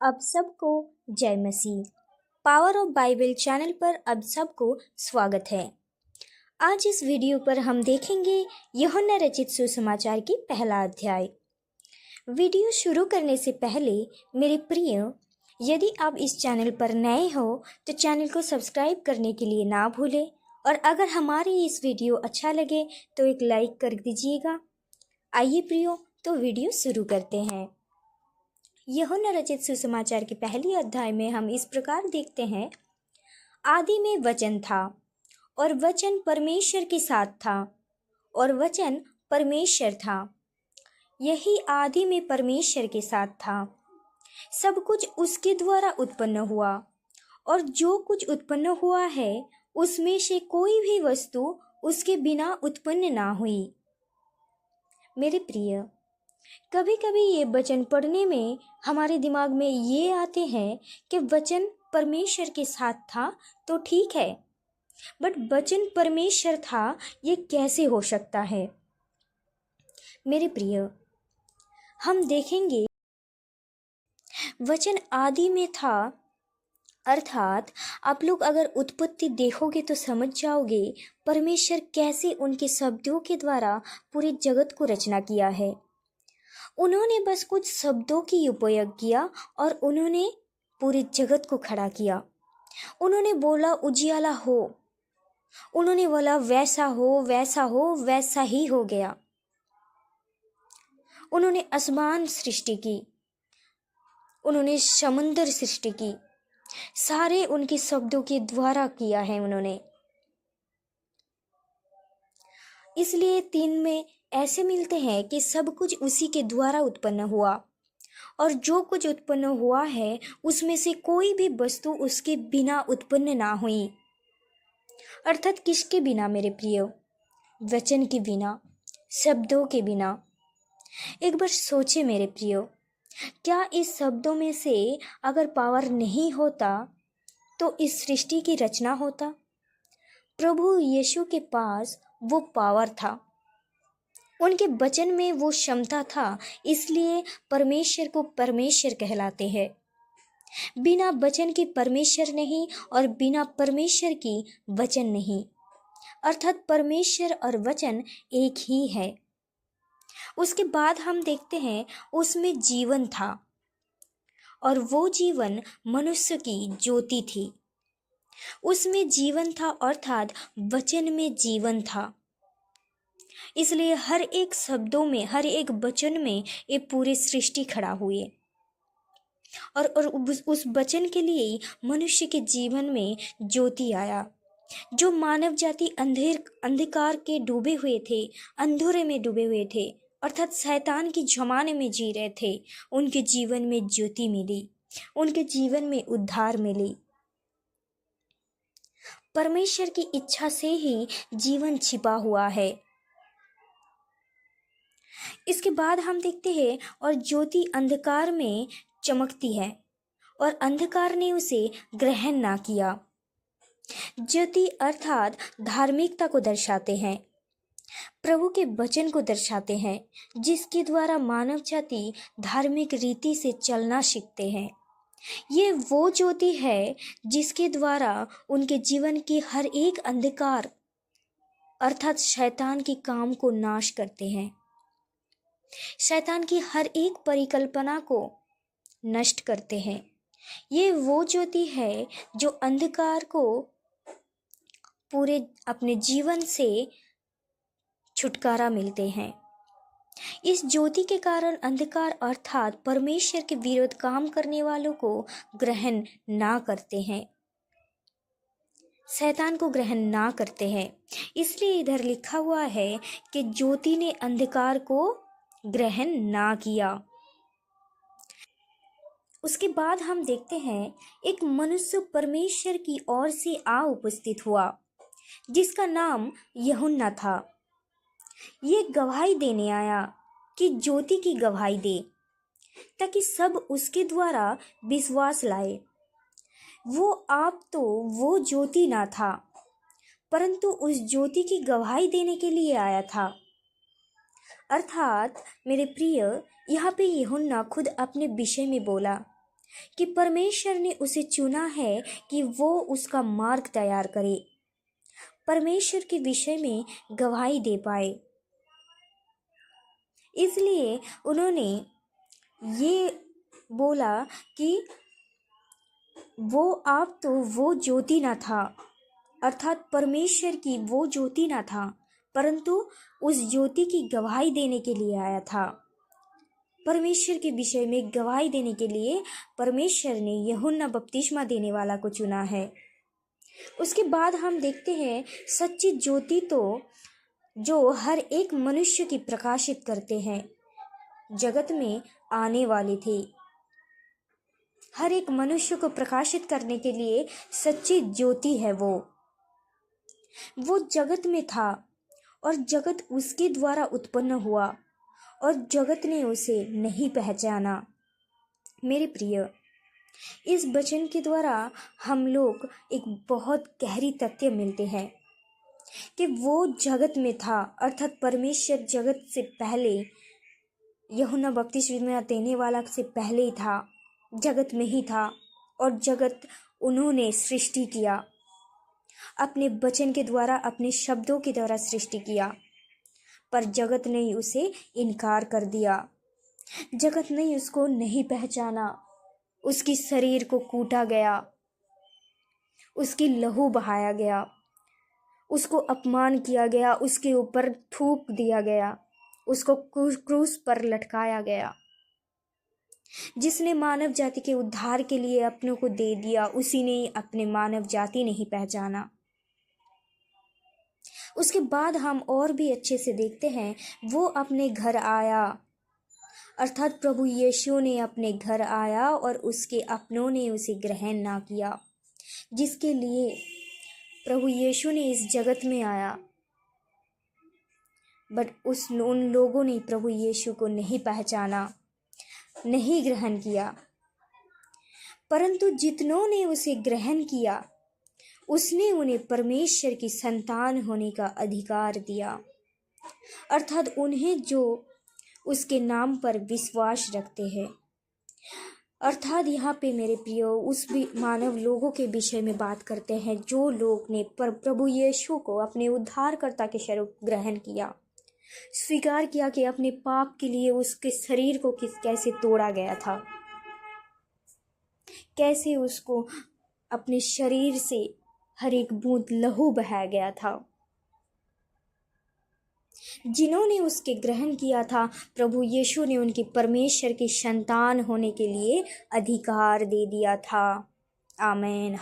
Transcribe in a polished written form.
अब सबको जय मसीह। पावर ऑफ बाइबल चैनल पर अब सबको स्वागत है। आज इस वीडियो पर हम देखेंगे यूहन्ना रचित सुसमाचार की पहला अध्याय। वीडियो शुरू करने से पहले मेरे प्रिय, यदि आप इस चैनल पर नए हो तो चैनल को सब्सक्राइब करने के लिए ना भूलें और अगर हमारी इस वीडियो अच्छा लगे तो एक लाइक कर दीजिएगा। आइए प्रियो, तो वीडियो शुरू करते हैं। यूहन्ना रचित सुसमाचार के पहली अध्याय में हम इस प्रकार देखते हैं, आदि में वचन था और वचन परमेश्वर के साथ था और वचन परमेश्वर था। यही आदि में परमेश्वर के साथ था। सब कुछ उसके द्वारा उत्पन्न हुआ और जो कुछ उत्पन्न हुआ है उसमें से कोई भी वस्तु उसके बिना उत्पन्न ना हुई। मेरे प्रिय, कभी कभी ये वचन पढ़ने में हमारे दिमाग में ये आते हैं कि वचन परमेश्वर के साथ था तो ठीक है, बट वचन परमेश्वर था ये कैसे हो सकता है? मेरे प्रिय, हम देखेंगे वचन आदि में था, अर्थात आप लोग अगर उत्पत्ति देखोगे तो समझ जाओगे परमेश्वर कैसे उनके शब्दों के द्वारा पूरे जगत को रचना किया है। उन्होंने बस कुछ शब्दों की उपयोग किया और उन्होंने पूरे जगत को खड़ा किया। उन्होंने बोला उजियाला हो, उन्होंने बोला वैसा हो वैसा हो, वैसा ही हो गया। उन्होंने आसमान सृष्टि की, उन्होंने समुद्र सृष्टि की, सारे उनके शब्दों के द्वारा किया है उन्होंने। इसलिए तीन में ऐसे मिलते हैं कि सब कुछ उसी के द्वारा उत्पन्न हुआ और जो कुछ उत्पन्न हुआ है उसमें से कोई भी वस्तु उसके बिना उत्पन्न ना हुई। अर्थात किसके बिना मेरे प्रिय? वचन के बिना, शब्दों के बिना। एक बार सोचे मेरे प्रियो, क्या इस शब्दों में से अगर पावर नहीं होता तो इस सृष्टि की रचना होता? प्रभु यीशु के पास वो पावर था, उनके वचन में वो क्षमता था, इसलिए परमेश्वर को परमेश्वर कहलाते हैं। बिना वचन के परमेश्वर नहीं और बिना परमेश्वर की वचन नहीं, अर्थात परमेश्वर और वचन एक ही है। उसके बाद हम देखते हैं उसमें जीवन था और वो जीवन मनुष्य की ज्योति थी। उसमें जीवन था अर्थात वचन में जीवन था। इसलिए हर एक शब्दों में, हर एक वचन में ये पूरी सृष्टि खड़ा हुए और उस वचन के लिए मनुष्य के जीवन में ज्योति आया। जो मानव जाति अंधकार के डूबे हुए थे, अंधेरे में डूबे हुए थे, अर्थात शैतान के जमाने में जी रहे थे, उनके जीवन में ज्योति मिली, उनके जीवन में उद्धार मिली। परमेश्वर की इच्छा से ही जीवन छिपा हुआ है। इसके बाद हम देखते हैं, और ज्योति अंधकार में चमकती है और अंधकार ने उसे ग्रहण ना किया। ज्योति अर्थात धार्मिकता को दर्शाते हैं, प्रभु के वचन को दर्शाते हैं, जिसके द्वारा मानव जाति धार्मिक रीति से चलना सीखते हैं। ये वो ज्योति है जिसके द्वारा उनके जीवन की हर एक अंधकार अर्थात शैतान के काम को नाश करते हैं, शैतान की हर एक परिकल्पना को नष्ट करते हैं। ये वो ज्योति है जो अंधकार को पूरे अपने जीवन से छुटकारा मिलते हैं। इस ज्योति के कारण अंधकार अर्थात परमेश्वर के विरुद्ध काम करने वालों को ग्रहण ना करते हैं, शैतान को ग्रहण ना करते हैं। इसलिए इधर लिखा हुआ है कि ज्योति ने अंधकार को ग्रहण ना किया। उसके बाद हम देखते हैं एक मनुष्य परमेश्वर की ओर से आ उपस्थित हुआ, जिसका नाम यूहन्ना था। ये गवाही देने आया कि ज्योति की गवाही दे, ताकि सब उसके द्वारा विश्वास लाए। वो ज्योति ना था, परंतु उस ज्योति की गवाही देने के लिए आया था। अर्थात मेरे प्रिय, यहाँ पे यूहन्ना खुद अपने विषय में बोला कि परमेश्वर ने उसे चुना है कि वो उसका मार्ग तैयार करे, परमेश्वर के विषय में गवाही दे पाए। इसलिए उन्होंने ये बोला कि वो ज्योति न था, अर्थात परमेश्वर की वो ज्योति न था, परंतु उस ज्योति की गवाही देने के लिए आया था। परमेश्वर के विषय में गवाही देने के लिए परमेश्वर ने यूहन्ना बपतिस्मा देने वाला को चुना है। उसके बाद हम देखते हैं सच्ची ज्योति तो जो हर एक मनुष्य की प्रकाशित करते हैं, जगत में आने वाले थे। हर एक मनुष्य को प्रकाशित करने के लिए सच्ची ज्योति है वो जगत में था और जगत उसके द्वारा उत्पन्न हुआ और जगत ने उसे नहीं पहचाना। मेरे प्रिय, इस वचन के द्वारा हम लोग एक बहुत गहरी तथ्य मिलते हैं कि वो जगत में था, अर्थात परमेश्वर जगत से पहले, यूहन्ना बपतिस्मा देने वाला से पहले ही था, जगत में ही था और जगत उन्होंने सृष्टि किया, अपने वचन के द्वारा, अपने शब्दों के द्वारा सृष्टि किया। पर जगत ने उसे इनकार कर दिया, जगत ने उसको नहीं पहचाना। उसकी शरीर को कूटा गया, उसकी लहू बहाया गया, उसको अपमान किया गया, उसके ऊपर थूक दिया गया, उसको क्रूस पर लटकाया गया। जिसने मानव जाति के उद्धार के लिए अपनों को दे दिया, उसी ने अपने मानव जाति नहीं पहचाना। उसके बाद हम और भी अच्छे से देखते हैं, वो अपने घर आया, अर्थात प्रभु यीशु ने अपने घर आया और उसके अपनों ने उसे ग्रहण ना किया, जिसके लिए प्रभु यीशु ने इस जगत में आया। बट उन लोगों ने प्रभु यीशु को नहीं पहचाना, नहीं ग्रहण किया। परंतु जितनों ने उसे ग्रहण किया, उसने उन्हें परमेश्वर की संतान होने का अधिकार दिया, अर्थात उन्हें जो उसके नाम पर विश्वास रखते हैं। अर्थात यहाँ पे मेरे प्रियो उस भी मानव लोगों के विषय में बात करते हैं जो लोग ने प्रभु यीशु को अपने उद्धारकर्ता के स्वरूप ग्रहण किया, स्वीकार किया कि अपने पाप के लिए उसके शरीर को कैसे तोड़ा गया था, कैसे उसको अपने शरीर से हर एक बूंद लहू बहाया गया था। जिन्होंने उसके ग्रहण किया था, प्रभु यीशु ने उनकी परमेश्वर की संतान होने के लिए अधिकार दे दिया था। आमीन।